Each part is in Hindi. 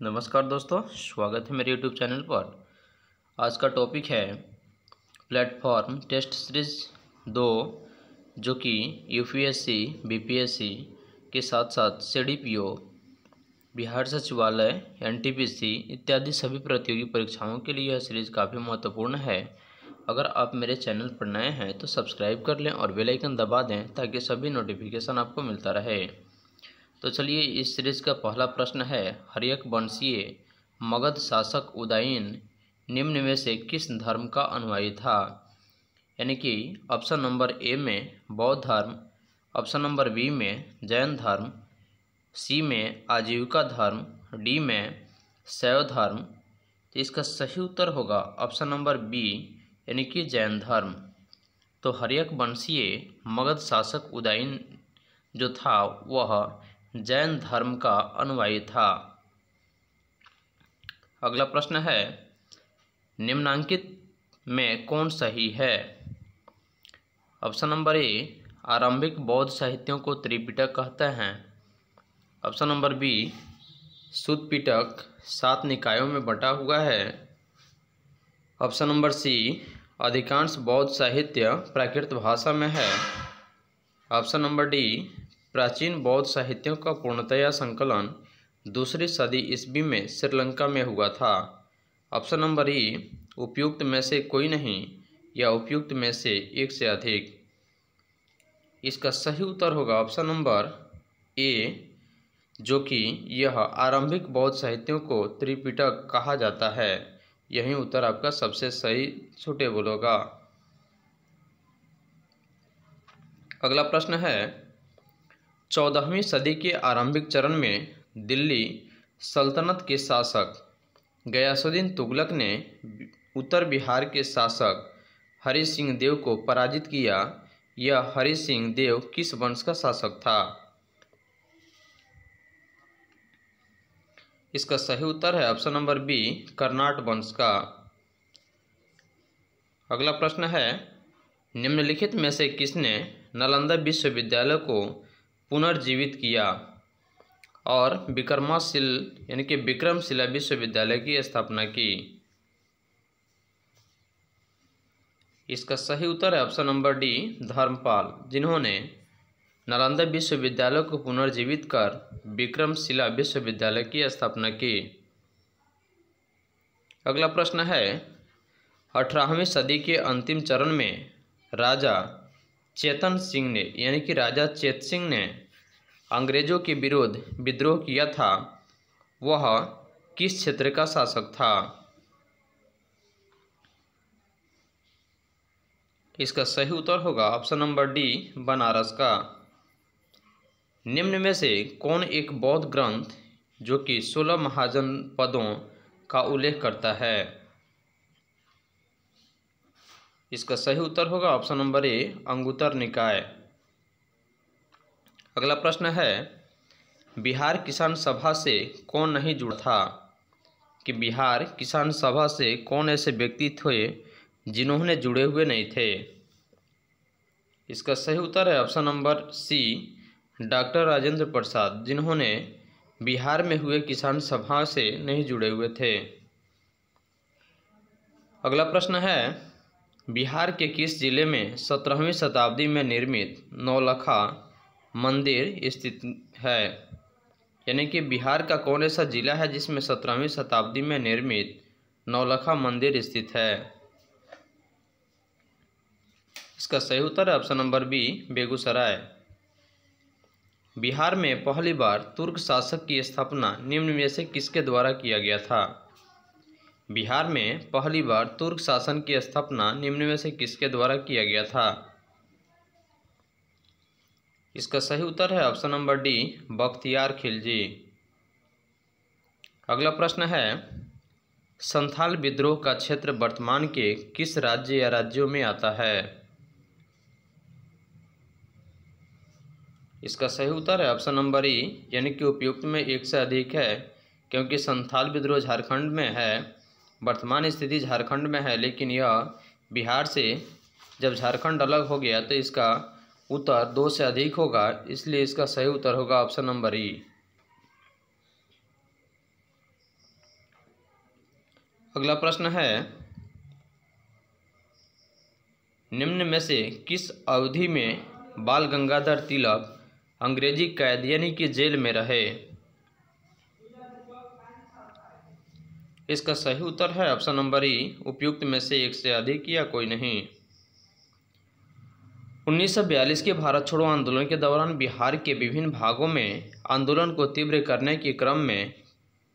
नमस्कार दोस्तों, स्वागत है मेरे YouTube चैनल पर। आज का टॉपिक है प्लेटफॉर्म टेस्ट सीरीज 2, जो कि यूपीएससी, बीपीएससी के साथ साथ सीडीपीओ, बिहार सचिवालय, एनटीपीसी इत्यादि सभी प्रतियोगी परीक्षाओं के लिए यह सीरीज काफ़ी महत्वपूर्ण है। अगर आप मेरे चैनल पर नए हैं तो सब्सक्राइब कर लें और बेल आइकन दबा दें ताकि सभी नोटिफिकेशन आपको मिलता रहे। तो चलिए, इस सीरीज का पहला प्रश्न है, हर्यक वंशीय मगध शासक उदयन निम्न में से किस धर्म का अनुयायी था? यानी कि ऑप्शन नंबर ए में बौद्ध धर्म, ऑप्शन नंबर बी में जैन धर्म, सी में आजीविका धर्म, डी में शैव धर्म। तो इसका सही उत्तर होगा ऑप्शन नंबर बी, यानी कि जैन धर्म। तो हर्यक वंशीय मगध शासक उदयन जो था वह जैन धर्म का अनुयायी था। अगला प्रश्न है, निम्नांकित में कौन सही है? ऑप्शन नंबर ए, आरंभिक बौद्ध साहित्यों को त्रिपिटक कहते हैं। ऑप्शन नंबर बी, शुद्ध पिटक 7 निकायों में बंटा हुआ है। ऑप्शन नंबर सी, अधिकांश बौद्ध साहित्य प्राकृत भाषा में है। ऑप्शन नंबर डी, प्राचीन बौद्ध साहित्यों का पूर्णतया संकलन 2री सदी ईस्वी में श्रीलंका में हुआ था। ऑप्शन नंबर ई, उपयुक्त में से कोई नहीं या उपयुक्त में से एक से अधिक। इसका सही उत्तर होगा ऑप्शन नंबर ए, जो कि यह आरंभिक बौद्ध साहित्यों को त्रिपिटक कहा जाता है। यही उत्तर आपका सबसे सही सूटेबल होगा। अगला प्रश्न है, 14वीं सदी के आरंभिक चरण में दिल्ली सल्तनत के शासक गयासुद्दीन तुगलक ने उत्तर बिहार के शासक हरि सिंह देव को पराजित किया। यह हरि सिंह देव किस वंश का शासक था? इसका सही उत्तर है ऑप्शन नंबर बी, कर्नाट वंश का। अगला प्रश्न है, निम्नलिखित में से किसने नालंदा विश्वविद्यालय को पुनर्जीवित किया और विक्रमशिला विश्वविद्यालय की स्थापना की? इसका सही उत्तर है ऑप्शन नंबर डी, धर्मपाल, जिन्होंने नालंदा विश्वविद्यालय को पुनर्जीवित कर विक्रमशिला विश्वविद्यालय की स्थापना की। अगला प्रश्न है, 18वीं सदी के अंतिम चरण में राजा चेतन सिंह ने, यानी कि राजा चेत सिंह ने अंग्रेजों के विरुद्ध विद्रोह किया था। वह किस क्षेत्र का शासक था? इसका सही उत्तर होगा ऑप्शन नंबर डी, बनारस का। निम्न में से कौन एक बौद्ध ग्रंथ जो कि 16 महाजनपदों का उल्लेख करता है? इसका सही उत्तर होगा ऑप्शन नंबर ए, अंगुत्तर निकाय। अगला प्रश्न है, बिहार किसान सभा से कौन नहीं जुड़ा था? कि बिहार किसान सभा से कौन ऐसे व्यक्ति थे जिन्होंने जुड़े हुए नहीं थे? इसका सही उत्तर है option number C, doctor Rajendra Prasad, जिन्होंने बिहार में हुए किसान सभा से नहीं जुड़े हुए थे। अगला प्रश्न है, बिहार के किस जिले में 17वीं शताब्दी में निर्मित नौलखा मंदिर स्थित है? यानी कि बिहार का कौन ऐसा जिला है जिसमें 17वीं शताब्दी में निर्मित नौलखा मंदिर स्थित है? इसका सही उत्तर है option number B, Begusarai. Bihar में पहली बार तुर्क शासक की स्थापना निम्न में से किसके द्वारा किया गया था? बिहार में पहली बार तुर्क शासन की स्थापना निम्न में से किसके द्वारा किया गया था? इसका सही उत्तर है option number D, Bakhtiyar Khilji. अगला प्रश्न है, संथाल विद्रोह का क्षेत्र वर्तमान के किस राज्य या राज्यों में आता है? इसका सही उत्तर है ऑप्शन नंबर ई, यानी कि उपयुक्त में एक से अधिक है, क्योंकि संथाल विद्रोह झारखंड में है। वर्तमान स्थिति झारखंड में है, लेकिन यह बिहार से जब झारखंड अलग हो गया तो इसका उत्तर 2 से अधिक होगा, इसलिए इसका सही उत्तर होगा ऑप्शन नंबर ई। अगला प्रश्न है, निम्न में से किस अवधि में बाल गंगाधर तिलक अंग्रेजी कैद यानी कि जेल में रहे? इसका सही उत्तर है ऑप्शन नंबर ई, उपयुक्त में से एक से अधिक या कोई नहीं। 1942 के भारत छोड़ो आंदोलन के दौरान बिहार के विभिन्न भागों में आंदोलन को तीव्र करने के क्रम में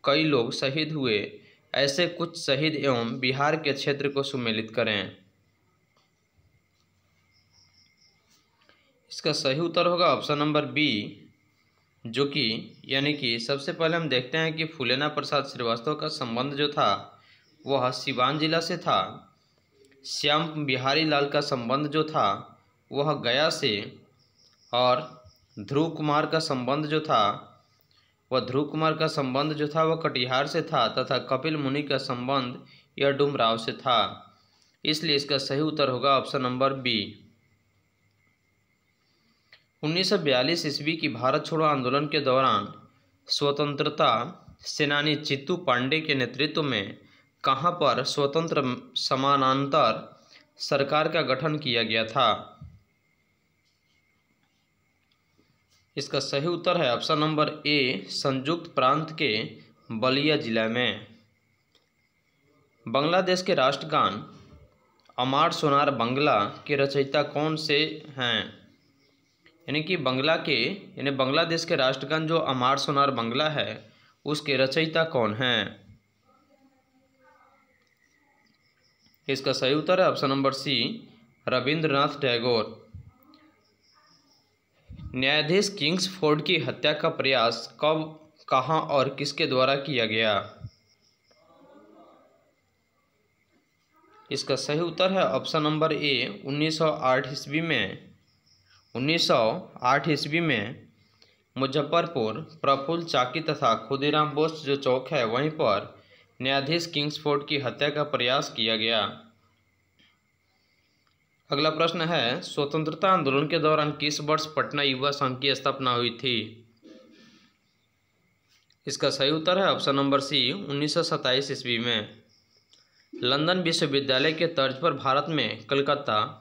कई लोग शहीद हुए। ऐसे कुछ शहीद एवं बिहार के क्षेत्र को सुमेलित करें। इसका सही उत्तर होगा ऑप्शन नंबर बी, जो कि यानी कि सबसे पहले हम देखते हैं कि फूलेना प्रसाद श्रीवास्तव का संबंध जो था वह सिवान जिला से था। श्याम बिहारी लाल का संबंध जो था वह गया से, और ध्रुव कुमार का संबंध जो था वह कटिहार से था, तथा कपिल मुनि का संबंध यह डुमराव से था। इसलिए इसका सही उत्तर होगा ऑप्शन नंबर बी। 1942 ईस्वी की भारत छोड़ो आंदोलन के दौरान स्वतंत्रता सेनानी चित्तू पांडे के नेतृत्व में कहां पर स्वतंत्र समानांतर सरकार का गठन किया गया था? इसका सही उत्तर है ऑप्शन नंबर ए, संयुक्त प्रांत के बलिया जिला में। बांग्लादेश के राष्ट्रगान अमार सोनार बांग्ला के रचयिता कौन से हैं? यानी कि बांग्लादेश के राष्ट्रगान जो अमार सोनार बांग्ला है उसके रचयिता कौन हैं? इसका सही उत्तर है option number C, Rabindranath Tagore. न्यायाधीश किंग्सफोर्ड की हत्या का प्रयास कब, कहां और किसके द्वारा किया गया? इसका सही उत्तर है ऑप्शन नंबर ए, 1908 ईस्वी में मुजफ्फरपुर प्रफुल्ल चाकी तथा खुदीराम बोस जो चौक है वहीं पर न्यायाधीश किंग्सफोर्ड की हत्या का प्रयास किया गया। अगला प्रश्न है, स्वतंत्रता आंदोलन के दौरान किस वर्ष पटना युवा संघ की स्थापना हुई थी? इसका सही उत्तर है ऑप्शन नंबर सी, 1927 ईस्वी में। लंदन विश्वविद्यालय के तर्ज पर भारत में कलकत्ता,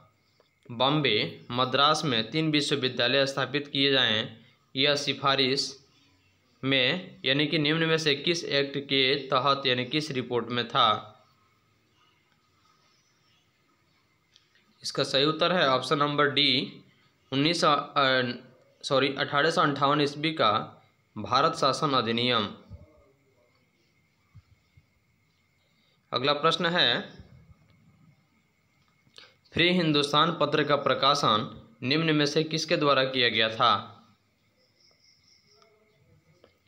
बॉम्बे, मद्रास में 3 विश्वविद्यालय स्थापित किए जाएं, यह सिफारिश में यानी कि निम्न में से किस एक्ट के तहत यानी किस रिपोर्ट में था? इसका सही उत्तर है ऑप्शन नंबर डी, 1858 ईस्वी का भारत शासन अधिनियम। अगला प्रश्न है, फ्री हिंदुस्तान पत्र का प्रकाशन निम्न में से किसके द्वारा किया गया था?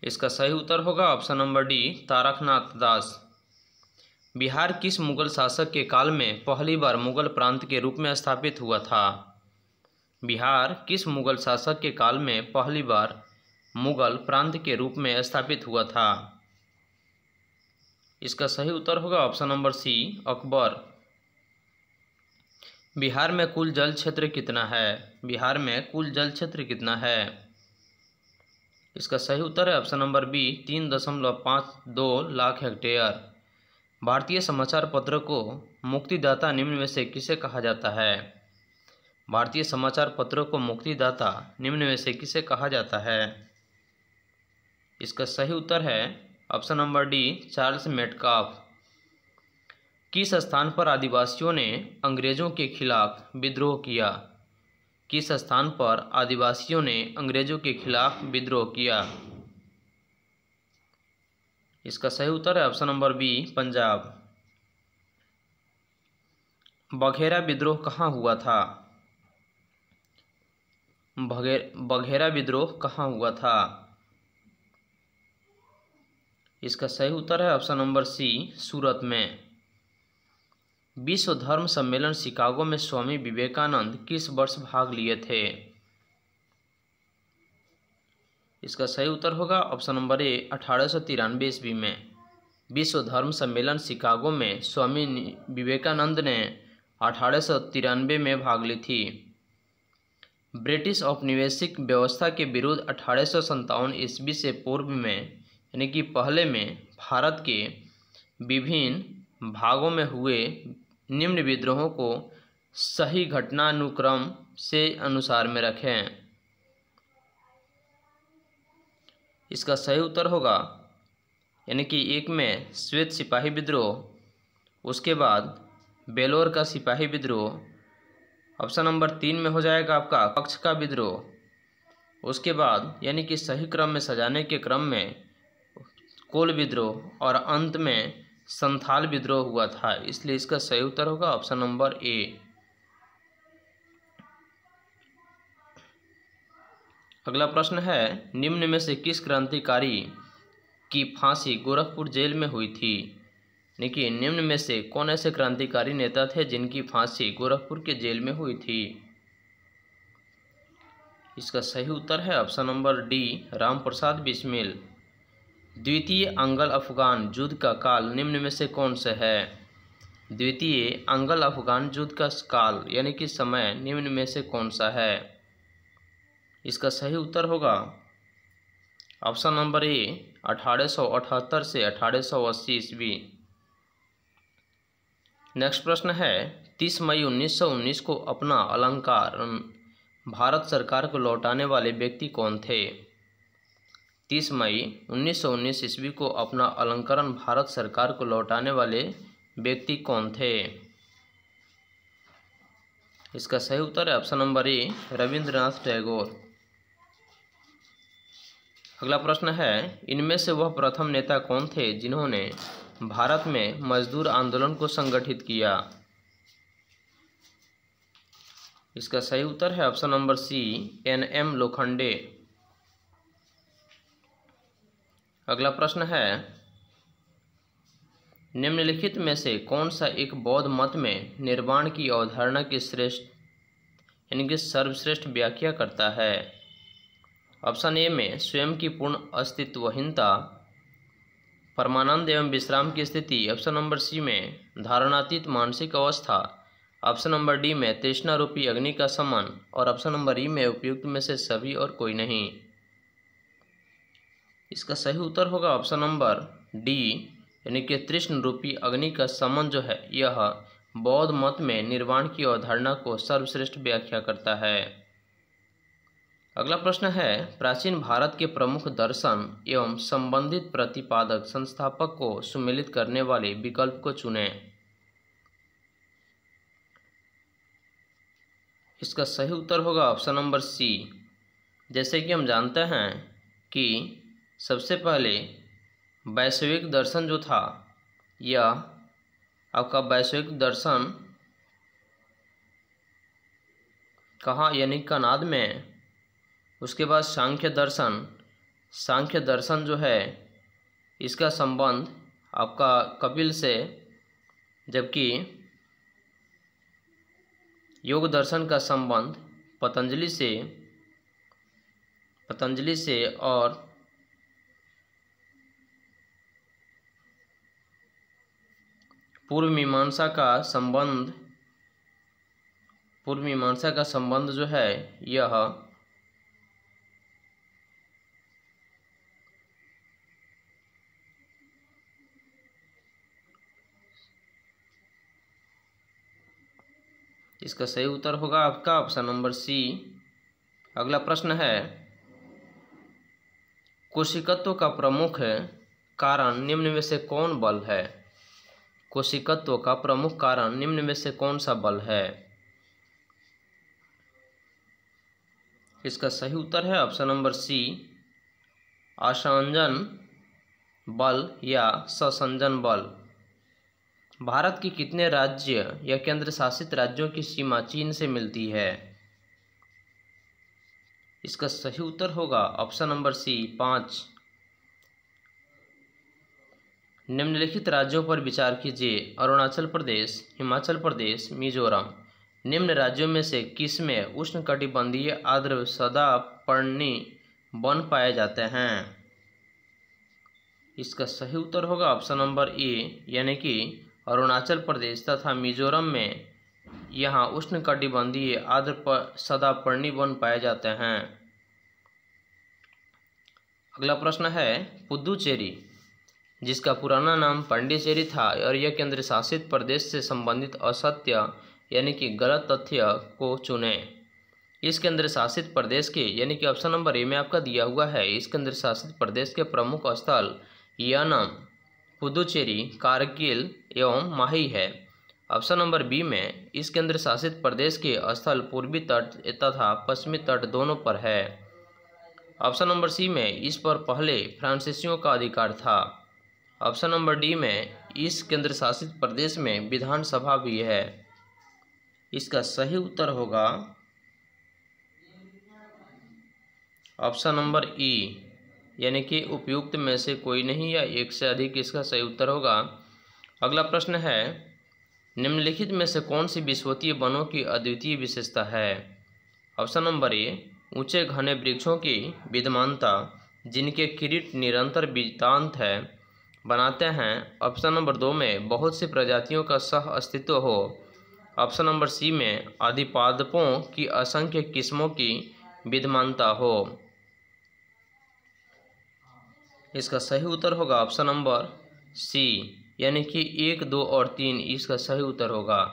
इसका सही उत्तर होगा ऑप्शन नंबर डी, तारकनाथ दास। बिहार किस मुगल शासक के काल में पहली बार मुगल प्रांत के रूप में स्थापित हुआ था? बिहार किस मुगल शासक के काल में पहली बार मुगल प्रांत के रूप में स्थापित हुआ था? इसका सही उत्तर होगा option number C, Akbar. Bihar में कुल जल क्षेत्र कितना है? बिहार में कुल जल क्षेत्र कितना है? इसका सही उत्तर है option number B, 3.52 lakh hectare. भारतीय समाचार पत्र को मुक्तिदाता निम्न में से किसे कहा जाता है? भारतीय समाचार पत्रों को मुक्तिदाता निम्न में से किसे कहा जाता है? इसका सही उत्तर है option number D, Charles Metcalfe. किस स्थान पर आदिवासियों ने अंग्रेजों के खिलाफ विद्रोह किया? किस स्थान पर आदिवासियों ने अंग्रेजों के खिलाफ विद्रोह किया? इसका सही उत्तर है ऑप्शन नंबर बी, पंजाब। बघेरा विद्रोह कहाँ हुआ था? बघेरा विद्रोह कहाँ हुआ था? इसका सही उत्तर है ऑप्शन नंबर सी, सूरत में। विश्व धर्म सम्मेलन शिकागो में स्वामी विवेकानंद किस वर्ष भाग लिए थे? इसका सही उत्तर होगा ऑप्शन नंबर ए, 1893 ईस्वी में। विश्व धर्म सम्मेलन शिकागो में स्वामी विवेकानंद ने 1893 में भाग ली थी। ब्रिटिश औपनिवेशिक व्यवस्था के विरुद्ध 1857 ईस्वी से पूर्व में यानी कि पहले में भारत के विभिन्न भागों में हुए निम्न विद्रोहों को सही घटनानुक्रम से अनुसार में रखें। इसका सही उत्तर होगा यानी कि 1 में श्वेत सिपाही विद्रोह, उसके बाद बेलोर का सिपाही विद्रोह, ऑप्शन नंबर 3 में हो जाएगा आपका कच्छ का विद्रोह, उसके बाद यानी कि सही क्रम में सजाने के क्रम में कोल विद्रोह और अंत में संथाल विद्रोह हुआ था। इसलिए इसका सही उत्तर होगा ऑप्शन नंबर ए। अगला प्रश्न है, निम्न में से किस क्रांतिकारी की फांसी गोरखपुर जेल में हुई थी? देखिए, निम्न में से कौन ऐसे क्रांतिकारी नेता थे जिनकी फांसी गोरखपुर के जेल में हुई थी? इसका सही उत्तर है option number D, Ram Prasad Bismil. द्वितीय अंगल अफगान युद्ध का काल निम्न में से कौन सा है? द्वितीय अंगल अफगान युद्ध का काल यानी कि समय निम्न में से कौन सा है? इसका सही उत्तर होगा ऑप्शन नंबर ए, 1878 से 1880 ईस्वी। नेक्स्ट प्रश्न है, 30 मई 1919 को अपना अलंकार भारत सरकार को लौटाने वाले व्यक्ति कौन थे? 30 मई 1919 ईस्वी को अपना अलंकरण भारत सरकार को लौटाने वाले व्यक्ति कौन थे? इसका सही उत्तर है option number A, Rabindranath Tagore. अगला प्रश्न है, इनमें से वह प्रथम नेता कौन थे जिन्होंने भारत में मजदूर आंदोलन को संगठित किया? इसका सही उत्तर है option number C, NM Lokhande. अगला प्रश्न है, निम्नलिखित में से कौन सा एक बौद्ध मत में निर्वाण की अवधारणा की श्रेष्ठ यानी कि सर्वश्रेष्ठ व्याख्या करता है? ऑप्शन ए में स्वयं की पूर्ण अस्तित्वहीनता, परमानंद एवं विश्राम की स्थिति, ऑप्शन नंबर सी में धारणातीत मानसिक अवस्था, ऑप्शन नंबर डी में तृष्णा रूपी अग्नि का शमन और ऑप्शन नंबर ई में उपयुक्त में से सभी और कोई नहीं। इसका सही उत्तर होगा ऑप्शन नंबर डी यानी कि तृष्ण रूपी अग्नि का शमन जो है यह बौद्ध मत में निर्वाण की अवधारणा को सर्वश्रेष्ठ व्याख्या करता है। अगला प्रश्न है, प्राचीन भारत के प्रमुख दर्शन एवं संबंधित प्रतिपादक संस्थापक को सुमेलित करने वाले विकल्प को चुनें। इसका सही उत्तर होगा ऑप्शन नंबर सी। जैसे कि हम जानते हैं कि सबसे पहले वैश्विक दर्शन जो था यह आपका वैश्विक दर्शन कहाँ यानी कनाद में, उसके बाद सांख्य दर्शन जो है इसका संबंध आपका कपिल से, जबकि योग दर्शन का संबंध पतंजलि से और पूर्व मीमांसा का संबंध जो है यह इसका सही उत्तर होगा आपका ऑप्शन नंबर सी। अगला प्रश्न है, कोशिकत्व का प्रमुख कारण निम्न में से कौन बल है? कोशिकत्व का प्रमुख कारण निम्न में से कौन सा बल है? इसका सही उत्तर है ऑप्शन नंबर सी, आसंजन बल या ससंजन बल। भारत के कितने राज्य या केंद्र शासित राज्यों की सीमा चीन से मिलती है? इसका सही उत्तर होगा ऑप्शन नंबर सी, 5। निम्नलिखित राज्यों पर विचार कीजिए, अरुणाचल प्रदेश, हिमाचल प्रदेश, मिजोरम। निम्न राज्यों में से किस में उष्णकटिबंधीय आर्द्र सदापर्णी वन पाए जाते हैं? इसका सही उत्तर होगा ऑप्शन नंबर ए यानी कि अरुणाचल प्रदेश तथा मिजोरम में यहाँ उष्णकटिबंधीय आर्द्र सदापर्णी वन पाए जाते हैं। अगला प्रश्न है, पुदुचेरी जिसका पुराना नाम पांडिचेरी था और यह केंद्र शासित प्रदेश से संबंधित असत्य यानी कि गलत तथ्य को चुनें। इस केंद्र शासित प्रदेश के यानी कि ऑप्शन नंबर ए में आपका दिया हुआ है, इस केंद्र शासित प्रदेश के प्रमुख स्थल यानम, पुदुचेरी, कारगिल एवं माही है। ऑप्शन नंबर बी में इस केंद्र शासित प्रदेश के स्थल पूर्वी तट तथा पश्चिमी तट दोनों पर है। ऑप्शन नंबर सी में इस पर पहले फ्रांसीसियों का अधिकार था। ऑप्शन नंबर डी में इस केंद्र शासित प्रदेश में विधानसभा भी है। इसका सही उत्तर होगा ऑप्शन नंबर ई, यानी कि उपयुक्त में से कोई नहीं या एक से अधिक इसका सही उत्तर होगा। अगला प्रश्न है, निम्नलिखित में से कौन सी विषुवतीय वनों की अद्वितीय विशेषता है? ऑप्शन नंबर ए, ऊंचे घने वृक्षों की विद्यमानता जिनके किरीट निरंतर वितांत है बनाते हैं। ऑप्शन नंबर दो में बहुत सी प्रजातियों का सह अस्तित्व हो। ऑप्शन नंबर सी में आदिपादपों की असंख्य किस्मों की विद्यमानता हो। इसका सही उत्तर होगा ऑप्शन नंबर सी, यानी कि 1, 2 और 3 इसका सही उत्तर होगा।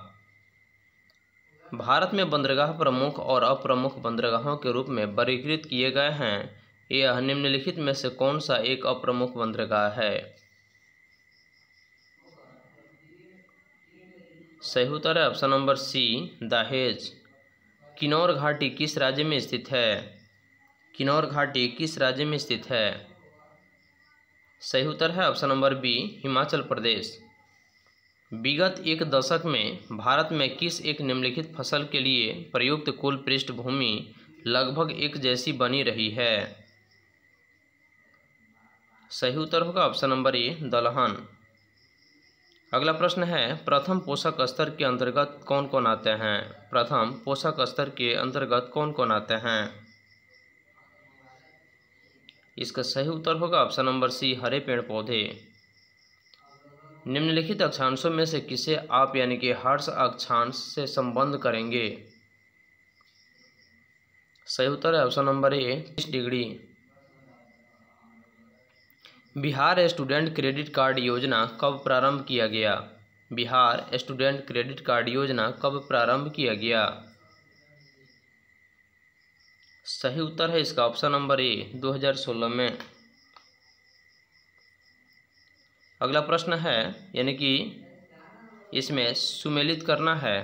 भारत में बंदरगाह प्रमुख और अप्रमुख बंदरगाहों के रूप में वर्गीकृत किए गए हैं। यह निम्नलिखित में से कौन सा एक अप्रमुख बंदरगाह है? सही उत्तर है ऑप्शन नंबर सी, दहेज। किन्नौर घाटी किस राज्य में स्थित है? किन्नौर घाटी किस राज्य में स्थित है? सही उत्तर है option number B, Himachal Pradesh. विगत एक दशक में भारत में किस एक निम्नलिखित फसल के लिए प्रयुक्त कुल पृष्ठभूमि लगभग एक जैसी बनी रही है? सही उत्तर होगा ऑप्शन नंबर ए, दलहन। अगला प्रश्न है, प्रथम पोषक स्तर के अंतर्गत कौन कौन आते हैं? प्रथम पोषक स्तर के अंतर्गत कौन कौन आते हैं? इसका सही उत्तर होगा ऑप्शन नंबर सी, हरे पेड़ पौधे। निम्नलिखित अक्षांशों में से किसे आप यानी कि हर्ष अक्षांश से संबंध करेंगे? सही उत्तर है option number A, 30 degree. Bihar student credit card योजना कब प्रारंभ किया गया? बिहार स्टूडेंट क्रेडिट कार्ड योजना कब प्रारंभ किया गया? सही उत्तर है इसका ऑप्शन नंबर ए, 2016 में। अगला प्रश्न है, यानी कि इसमें सुमेलित करना है।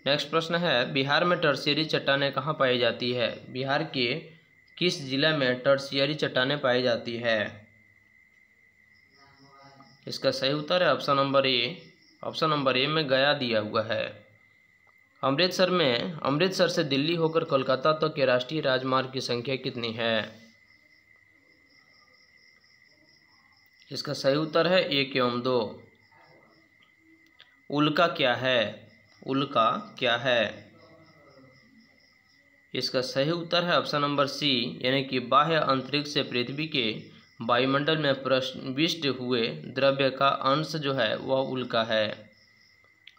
नेक्स्ट प्रश्न है, बिहार में टर्शियरी चट्टानें कहाँ पाई जाती है? बिहार के किस जिला में टर्शियरी चट्टानें पाई जाती है? इसका सही उत्तर है option number A, option number A में गया दिया हुआ है। अमृतसर से दिल्ली होकर कोलकाता तक के राष्ट्रीय राजमार्ग की संख्या कितनी है? इसका सही उत्तर है 1 एवं 2। उल्का क्या है? उल्का क्या है? इसका सही उत्तर है ऑप्शन नंबर सी, यानी कि बाह्य अंतरिक्ष से पृथ्वी के वायुमंडल में प्रविष्ट हुए द्रव्य का अंश जो है वह उल्का है।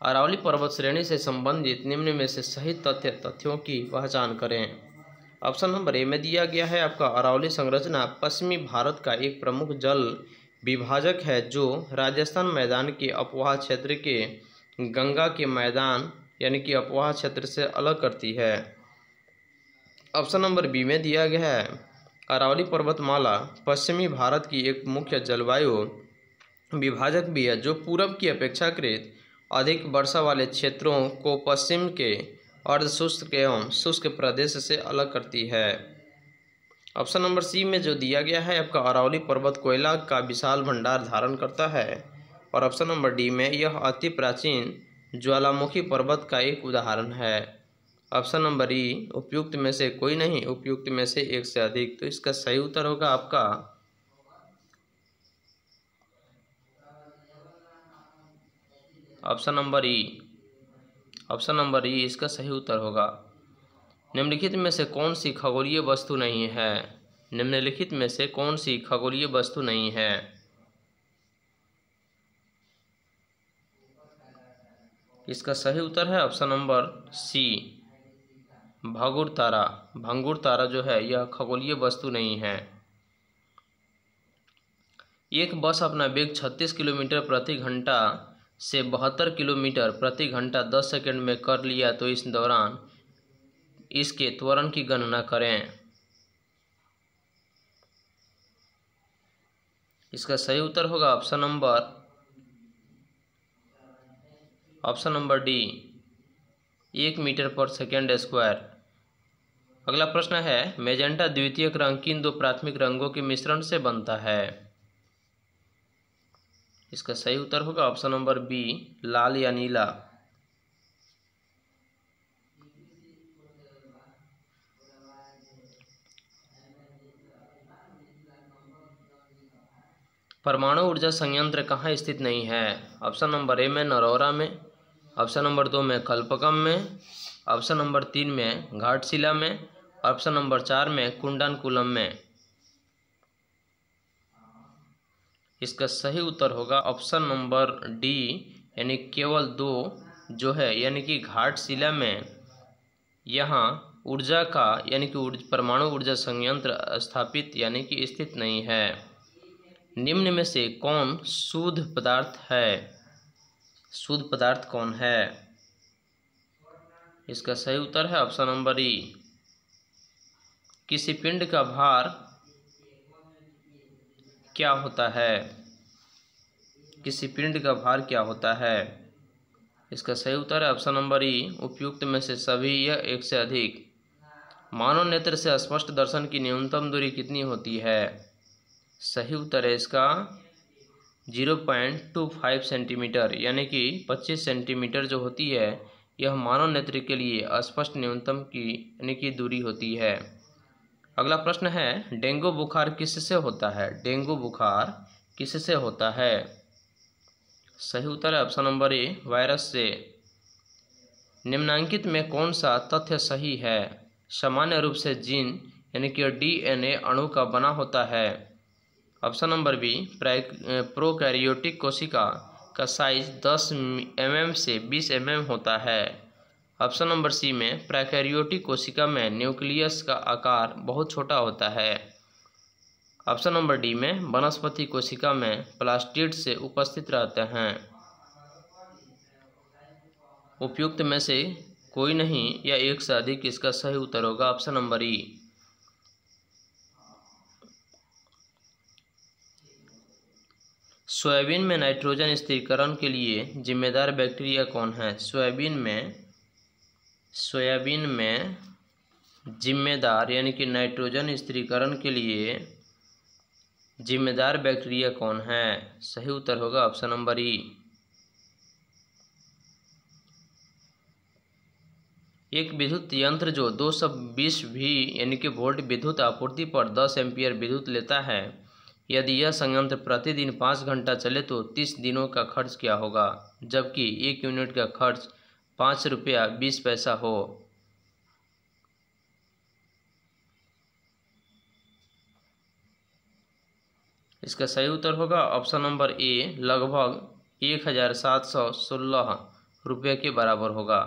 अरावली पर्वत श्रेणी से संबंधित निम्न में से सही तथ्यों की पहचान करें। ऑप्शन नंबर ए में दिया गया है आपका, अरावली संरचना पश्चिमी भारत का एक प्रमुख जल विभाजक है जो राजस्थान मैदान के अपवाह क्षेत्र के गंगा के मैदान यानी कि अपवाह क्षेत्र से अलग करती है। ऑप्शन नंबर बी में दिया गया है, अरावली पर्वतमाला पश्चिमी भारत की एक मुख्य जलवायु विभाजक भी है जो पूरब की अपेक्षाकृत अधिक वर्षा वाले क्षेत्रों को पश्चिम के अर्धशुष्क एवं शुष्क प्रदेश से अलग करती है। ऑप्शन नंबर सी में जो दिया गया है आपका, अरावली पर्वत कोयला का विशाल भंडार धारण करता है। और ऑप्शन नंबर डी में यह अति प्राचीन ज्वालामुखी पर्वत का एक उदाहरण है। ऑप्शन नंबर ई, उपयुक्त में से कोई नहीं, उपयुक्त में से एक से अधिक। तो इसका सही उत्तर होगा आपका ऑप्शन नंबर ई। ऑप्शन नंबर ई इसका सही उत्तर होगा। निम्नलिखित में से कौन सी खगोलीय वस्तु नहीं है? निम्नलिखित में से कौन सी खगोलीय वस्तु नहीं है? इसका सही उत्तर है ऑप्शन नंबर सी, भागुर तारा। भंगुर तारा जो है यह खगोलीय वस्तु नहीं है। एक बस अपना वेग 36 किलोमीटर प्रति घंटा से 72 किलोमीटर प्रति घंटा 10 सेकंड में कर लिया तो इस दौरान इसके त्वरण की गणना करें। इसका सही उत्तर होगा ऑप्शन नंबर डी, 1 मीटर पर सेकेंड स्क्वायर। अगला प्रश्न है, मैजेंटा द्वितीयक रंग किन दो प्राथमिक रंगों के मिश्रण से बनता है? इसका सही उत्तर होगा ऑप्शन नंबर बी, लाल या नीला। परमाणु ऊर्जा संयंत्र कहाँ स्थित नहीं है? ऑप्शन नंबर ए में नरौरा में, ऑप्शन नंबर 2 में कल्पकम में, ऑप्शन नंबर 3 में घाटशिला में, ऑप्शन नंबर 4 में कुंडानकुलम में। इसका सही उत्तर होगा ऑप्शन नंबर डी, यानी केवल 2 जो है, यानी कि घाटशिला में यहाँ ऊर्जा का यानी कि परमाणु ऊर्जा संयंत्र स्थापित यानी कि स्थित नहीं है। निम्न में से कौन शुद्ध पदार्थ है? शुद्ध पदार्थ कौन है? इसका सही उत्तर है ऑप्शन नंबर ई। किसी पिंड का भार क्या होता है? किसी पिंड का भार क्या होता है? इसका सही उत्तर है ऑप्शन नंबर ई, उपयुक्त में से सभी या एक से अधिक। मानव नेत्र से स्पष्ट दर्शन की न्यूनतम दूरी कितनी होती है? सही उत्तर है इसका 0.25 सेंटीमीटर, यानी कि 25 सेंटीमीटर जो होती है यह मानव नेत्र के लिए स्पष्ट न्यूनतम की यानी कि दूरी होती है। अगला प्रश्न है, डेंगू बुखार किससे होता है? डेंगू बुखार किससे होता है? सही उत्तर है ऑप्शन नंबर ए, वायरस से। निम्नांकित में कौन सा तथ्य सही है? सामान्य रूप से जीन यानी कि डीएनए अणु का बना होता है। ऑप्शन नंबर बी, प्रोकैरियोटिक कोशिका का साइज 10 mm से 20 mm होता है। ऑप्शन नंबर सी में प्रोकैरियोटिक कोशिका में न्यूक्लियस का आकार बहुत छोटा होता है। ऑप्शन नंबर डी में वनस्पति कोशिका में प्लास्टिड से उपस्थित रहते हैं। उपयुक्त में से कोई नहीं या एक से अधिक, इसका सही उत्तर होगा ऑप्शन नंबर ई। सोयाबीन में नाइट्रोजन स्थिरीकरण के लिए जिम्मेदार बैक्टीरिया कौन है? सोयाबीन में जिम्मेदार यानी कि नाइट्रोजन स्थिरीकरण के लिए जिम्मेदार बैक्टीरिया कौन है? सही उत्तर होगा ऑप्शन नंबर ई। एक विद्युत यंत्र जो 220 V यानी कि वोल्ट विद्युत आपूर्ति पर 10 एम्पीयर विद्युत लेता है, यदि यह संयंत्र प्रतिदिन 5 घंटा चले तो 30 दिनों का खर्च क्या होगा, जबकि 1 यूनिट का खर्च 5 रुपया 20 पैसा हो? इसका सही उत्तर होगा ऑप्शन नंबर ए, लगभग 1716 रुपये के बराबर होगा।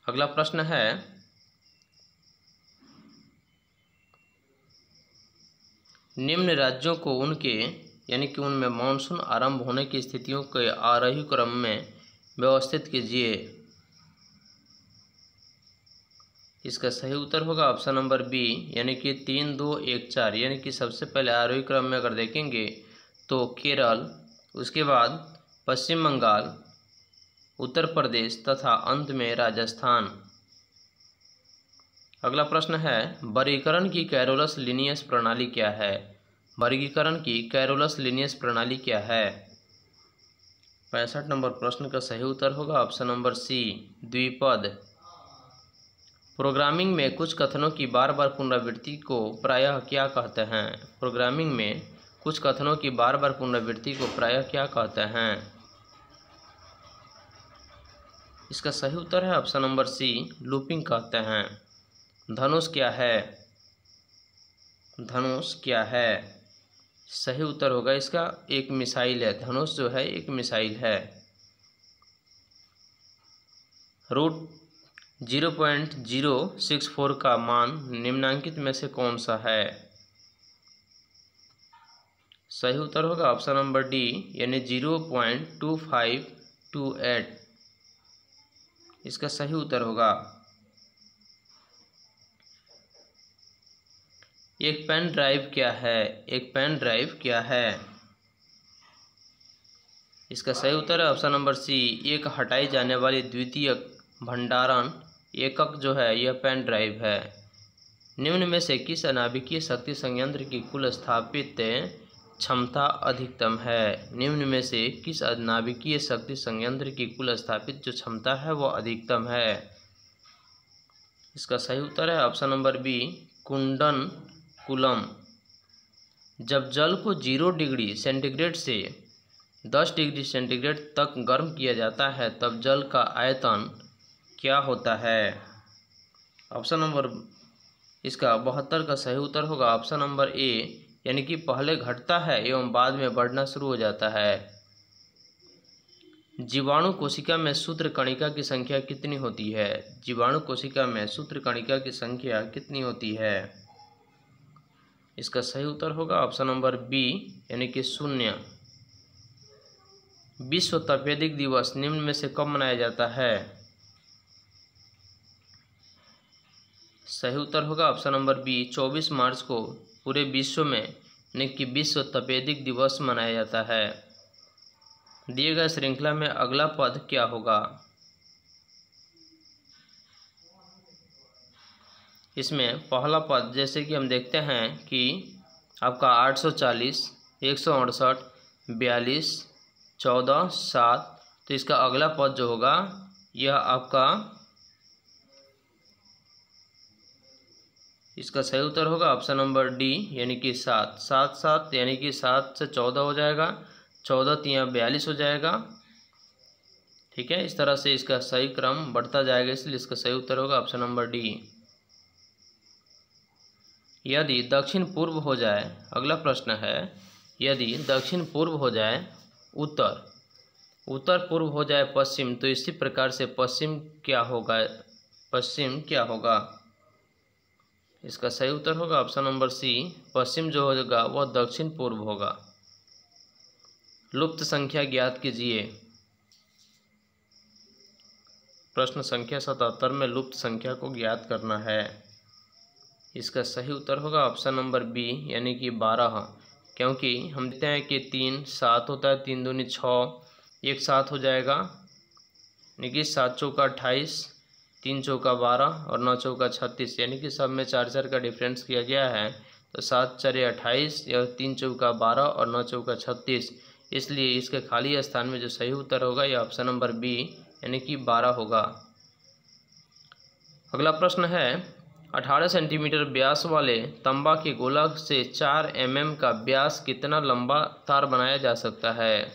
अगला प्रश्न है, निम्न राज्यों को उनके यानी कि उनमें मानसून आरंभ होने की स्थितियों के आरोही क्रम में व्यवस्थित कीजिए। इसका सही उत्तर होगा ऑप्शन नंबर बी, यानी कि 3, 2, 1, 4, यानी कि सबसे पहले आरोही क्रम में अगर देखेंगे तो केरल, उसके बाद पश्चिम बंगाल, उत्तर प्रदेश तथा अंत में राजस्थान। अगला प्रश्न है, वर्गीकरण की कैरोलस लिनियस प्रणाली क्या है? वर्गीकरण की कैरोलस लिनियस प्रणाली क्या है? 65 नंबर प्रश्न का सही उत्तर होगा ऑप्शन नंबर सी, द्विपद। प्रोग्रामिंग में कुछ कथनों की बार बार पुनरावृत्ति को प्रायः क्या कहते हैं? प्रोग्रामिंग में कुछ कथनों की बार बार पुनरावृत्ति को प्रायः क्या कहते हैं? इसका सही उत्तर है ऑप्शन नंबर सी, लूपिंग कहते हैं। धनुष क्या है? धनुष क्या है? सही उत्तर होगा इसका एक मिसाइल है। धनुष जो है एक मिसाइल है। रूट 0.064 का मान निम्नांकित में से कौन सा है? सही उत्तर होगा ऑप्शन नंबर डी, यानी 0.2528। इसका सही उत्तर होगा। एक पेन ड्राइव क्या है? एक पेन ड्राइव क्या है? इसका सही उत्तर है ऑप्शन नंबर सी, एक हटाई जाने वाली द्वितीयक भंडारण एकक जो है यह पेन ड्राइव है। निम्न में से किस नाभिकीय शक्ति संयंत्र की कुल स्थापित क्षमता अधिकतम है? निम्न में से किस नाभिकीय शक्ति संयंत्र की कुल स्थापित जो क्षमता है वह अधिकतम है? इसका सही उत्तर है ऑप्शन नंबर बी, कुंडन कूलम। जब जल को 0 डिग्री सेंटीग्रेड से 10 डिग्री सेंटीग्रेड तक गर्म किया जाता है तब जल का आयतन क्या होता है? ऑप्शन नंबर इसका 72 का सही उत्तर होगा ऑप्शन नंबर ए, यानी कि पहले घटता है एवं बाद में बढ़ना शुरू हो जाता है। जीवाणु कोशिका में सूत्र कणिका की संख्या कितनी होती है? जीवाणु कोशिका में सूत्र कणिका की संख्या कितनी होती है? इसका सही उत्तर होगा ऑप्शन नंबर बी, यानी कि 0। विश्व तपेदिक दिवस निम्न में से कब मनाया जाता है? सही उत्तर होगा ऑप्शन नंबर बी, 24 मार्च को पूरे विश्व में यानी कि विश्व तपेदिक दिवस मनाया जाता है। दिए गए श्रृंखला में अगला पद क्या होगा? इसमें पहला पद जैसे कि हम देखते हैं कि आपका 840, 168, 42, 14, 7, तो इसका अगला पद जो होगा यह आपका इसका सही उत्तर होगा ऑप्शन नंबर डी, यानी कि 7। 7 7 यानी कि 7 से 14 हो जाएगा, 14 3 42 हो जाएगा। ठीक है, इस तरह से इसका सही क्रम बढ़ता जाएगा, इसलिए इसका सही उत्तर होगा ऑप्शन नंबर डी। यदि दक्षिण पूर्व हो जाए, अगला प्रश्न है, यदि दक्षिण पूर्व हो जाए उत्तर, उत्तर पूर्व हो जाए पश्चिम, तो इसी प्रकार से पश्चिम क्या होगा? पश्चिम क्या होगा? इसका सही उत्तर होगा ऑप्शन नंबर सी, पश्चिम जो होगा वह दक्षिण पूर्व होगा। लुप्त संख्या ज्ञात कीजिए। प्रश्न संख्या 77 में लुप्त संख्या को ज्ञात करना है। इसका सही उत्तर होगा ऑप्शन नंबर बी, यानी कि 12, क्योंकि हम देखते हैं कि 3 7 होता है, 3 दूनी 6, एक 7 हो जाएगा, यानी कि 7 चौका 28, 3 चौका 12 और 9 चौका 36, यानी कि सब में 4 4 का डिफरेंस किया गया है, तो 7 4 28 और 3 चौका 12 और 9 चौका 36, इसलिए इसके खाली स्थान में जो सही उत्तर होगा यह ऑप्शन नंबर बी, यानी कि 12 होगा। अगला प्रश्न है, 18 सेंटीमीटर व्यास वाले तांबा के गोला से 4 mm का व्यास कितना लंबा तार बनाया जा सकता है?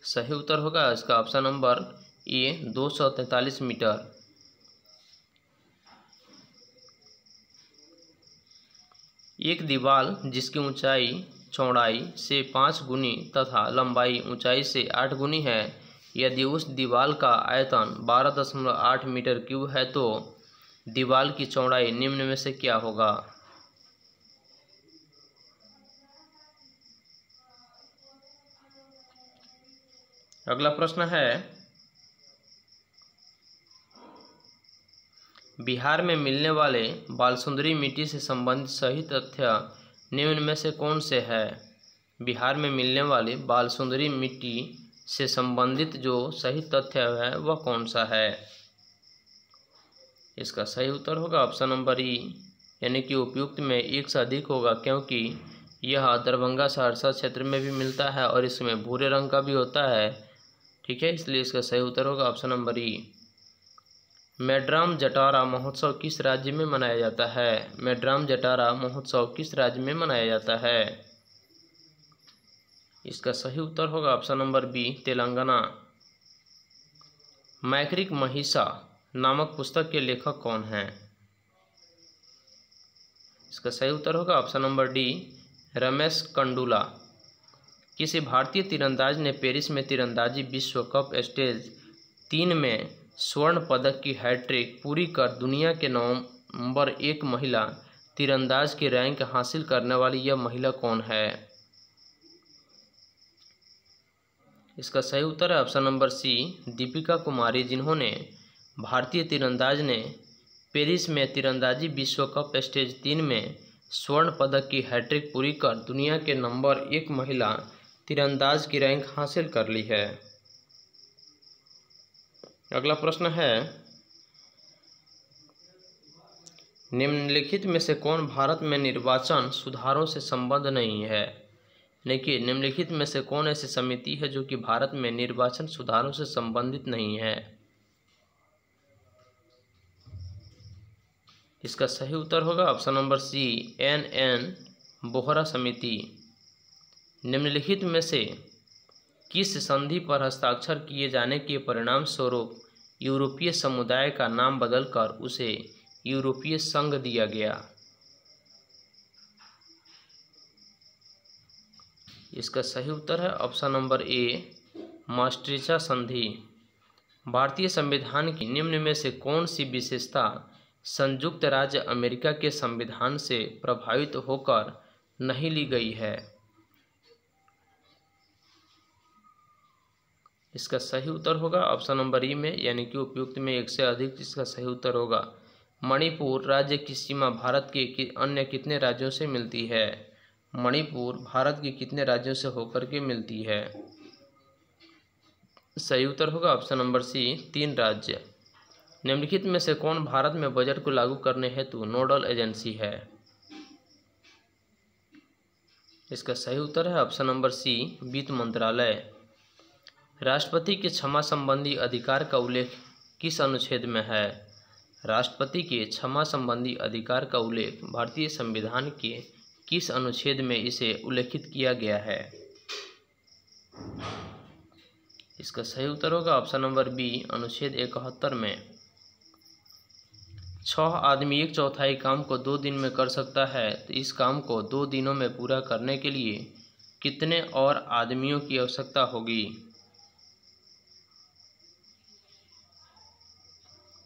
सही उत्तर होगा इसका ऑप्शन नंबर ए, 243 मीटर। एक दीवार जिसकी ऊंचाई चौड़ाई से 5 गुनी तथा लंबाई ऊंचाई से 8 गुनी है, यदि उस दीवार का आयतन 12.8 मीटर क्यूब है तो दीवार की चौड़ाई निम्न में से क्या होगा? अगला प्रश्न है, बिहार में मिलने वाले बालसुंदरी मिट्टी से संबंधित सही तथ्य निम्न में से कौन से है? बिहार में मिलने वाली बालसुंदरी मिट्टी से संबंधित जो सही तथ्य है वह कौन सा है? इसका सही उत्तर होगा ऑप्शन नंबर ई, यानी कि उपयुक्त में एक से अधिक होगा, क्योंकि यह दरभंगा सहरसा क्षेत्र में भी मिलता है और इसमें भूरे रंग का भी होता है। ठीक है, इसलिए इसका सही उत्तर होगा ऑप्शन नंबर ई। मेड्राम जटारा महोत्सव किस राज्य में मनाया जाता है? मेड्राम जटारा महोत्सव किस राज्य में मनाया जाता है? इसका सही उत्तर होगा ऑप्शन नंबर बी, तेलंगाना। मैक्रिक महिषा नामक पुस्तक के लेखक कौन हैं? इसका सही उत्तर होगा option number D, Ramesh Kandula. किसी भारतीय तीरंदाज ने पेरिस में तीरंदाजी विश्व कप स्टेज 3 में स्वर्ण पदक की हैट्रिक पूरी कर दुनिया के नंबर 1 महिला तीरंदाज की रैंक हासिल करने वाली यह महिला कौन है? इसका सही उत्तर है ऑप्शन नंबर सी, दीपिका कुमारी, जिन्होंने भारतीय तीरंदाज ने पेरिस में तीरंदाजी विश्व कप स्टेज 3 में स्वर्ण पदक की हैट्रिक पूरी कर दुनिया के नंबर 1 महिला तीरंदाज की रैंक हासिल कर ली है। अगला प्रश्न है, निम्नलिखित में से कौन भारत में निर्वाचन सुधारों से संबद्ध नहीं है? देखिए, निम्नलिखित में से कौन ऐसी समिति है जो कि भारत में निर्वाचन सुधारों से संबंधित नहीं है? इसका सही उत्तर होगा option number C, N Vohra समिति। निम्नलिखित में से किस संधि पर हस्ताक्षर किए जाने के परिणाम स्वरूप यूरोपीय समुदाय का नाम बदलकर उसे यूरोपीय संघ दिया गया? इसका सही उत्तर है ऑप्शन नंबर ए, maastricht संधि। भारतीय संविधान की निम्न में से कौन सी विशेषता संयुक्त राज्य अमेरिका के संविधान से प्रभावित होकर नहीं ली गई है? इसका सही उत्तर होगा ऑप्शन नंबर ई में, यानी कि उपयुक्त में एक से अधिक। इसका सही उत्तर होगा मणिपुर राज्य की सीमा भारत के अन्य कितने राज्यों से मिलती है? मणिपुर भारत के कितने राज्यों से होकर के मिलती है? सही उत्तर होगा ऑप्शन नंबर सी, 3 राज्य। निम्नलिखित में से कौन भारत में बजट को लागू करने हेतु नोडल एजेंसी है? इसका सही उत्तर है ऑप्शन नंबर सी, वित्त मंत्रालय। राष्ट्रपति के क्षमा संबंधी अधिकार का उल्लेख किस अनुच्छेद में है? राष्ट्रपति के क्षमा संबंधी अधिकार का उल्लेख भारतीय संविधान के किस अनुच्छेद में इसे उल्लेखित किया गया है? इसका सही उत्तर होगा ऑप्शन नंबर बी, अनुच्छेद 71 में। 6 आदमी 1/4 काम को 2 दिन में कर सकता है, तो इस काम को 2 दिनों में पूरा करने के लिए कितने और आदमियों की आवश्यकता होगी?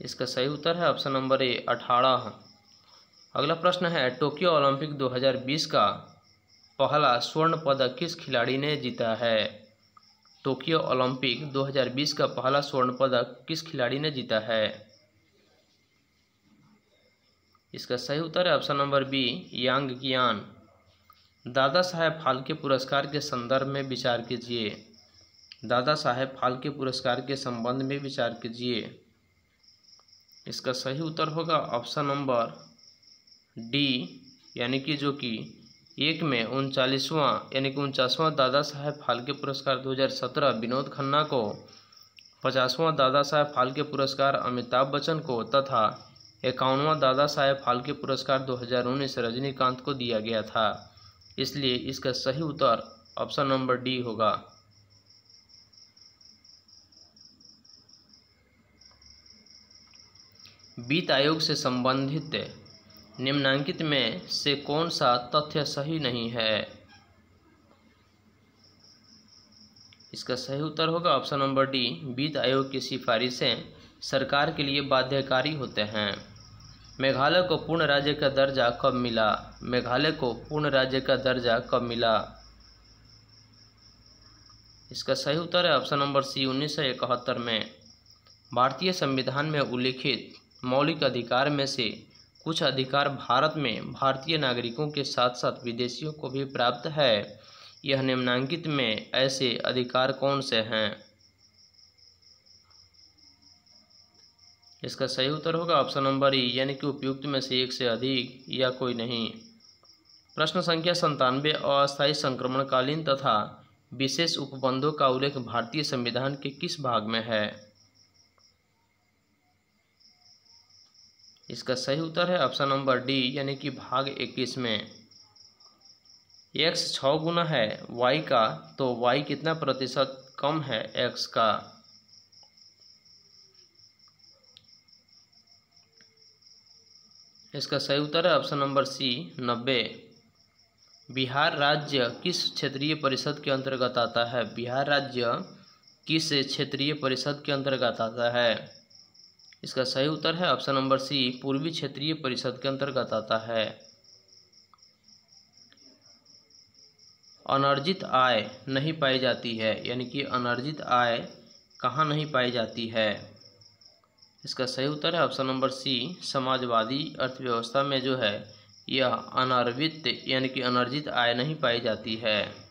इसका सही उत्तर है ऑप्शन नंबर ए, 18। अगला प्रश्न है, टोक्यो ओलंपिक 2020 का पहला स्वर्ण पदक किस खिलाड़ी ने जीता है? टोक्यो ओलंपिक 2020 का पहला स्वर्ण पदक किस खिलाड़ी ने जीता है? इसका सही उत्तर है ऑप्शन नंबर बी, यांग गियान। दादा साहेब फाल्के पुरस्कार के संदर्भ में विचार कीजिए। दादा साहेब फाल्के पुरस्कार के संबंध में विचार कीजिए। इसका सही उत्तर होगा ऑप्शन नंबर डी, यानी कि जो कि 49वां दादा साहेब फाल्के पुरस्कार 2017 विनोद खन्ना को, 50वां दादा साहेब फाल्के पुरस्कार अमिताभ बच्चन को तथा 51वां दादा साहेब फाल्के पुरस्कार 2019 रजनीकांत को दिया गया था। इसलिए इसका सही उत्तर ऑप्शन नंबर डी होगा। वित्त आयोग से संबंधित निम्नलिखित में से कौन सा तथ्य सही नहीं है? इसका सही उत्तर होगा ऑप्शन नंबर डी, वित्त आयोग की सिफारिशें सरकार के लिए बाध्यकारी होते हैं। मेघालय को पूर्ण राज्य का दर्जा कब मिला? मेघालय को पूर्ण राज्य का दर्जा कब मिला? इसका सही उत्तर है ऑप्शन नंबर सी, 1971 में। भारतीय संविधान में उल्लिखित मौलिक अधिकार में से कुछ अधिकार भारत में भारतीय नागरिकों के साथ साथ विदेशियों को भी प्राप्त है। यह निम्नलिखित में ऐसे अधिकार कौन से हैं? इसका सही उत्तर होगा ऑप्शन नंबर ई, यानी कि उपयुक्त में से एक से अधिक या कोई नहीं। प्रश्न संख्या 97, अस्थायी संक्रमणकालीन तथा विशेष उपबंधों का उल्लेख भारतीय संविधान के किस भाग में है? इसका सही उत्तर है ऑप्शन नंबर डी, यानी कि भाग 21 में। x 6 गुना है y का, तो y कितना प्रतिशत कम है x का? इसका सही उत्तर है ऑप्शन नंबर सी, 90। बिहार राज्य किस क्षेत्रीय परिषद के अंतर्गत आता है? बिहार राज्य किस क्षेत्रीय परिषद के अंतर्गत आता है? इसका सही उत्तर है ऑप्शन नंबर सी, पूर्वी क्षेत्रीय परिषद के अंतर्गत आता है। अनर्जित आय नहीं पाई जाती है, यानी कि अनर्जित आय कहाँ नहीं पाई जाती है? इसका सही उत्तर है ऑप्शन नंबर सी, समाजवादी अर्थव्यवस्था में जो है यह अनर्वित यानी कि अनर्जित आय नहीं पाई जाती है।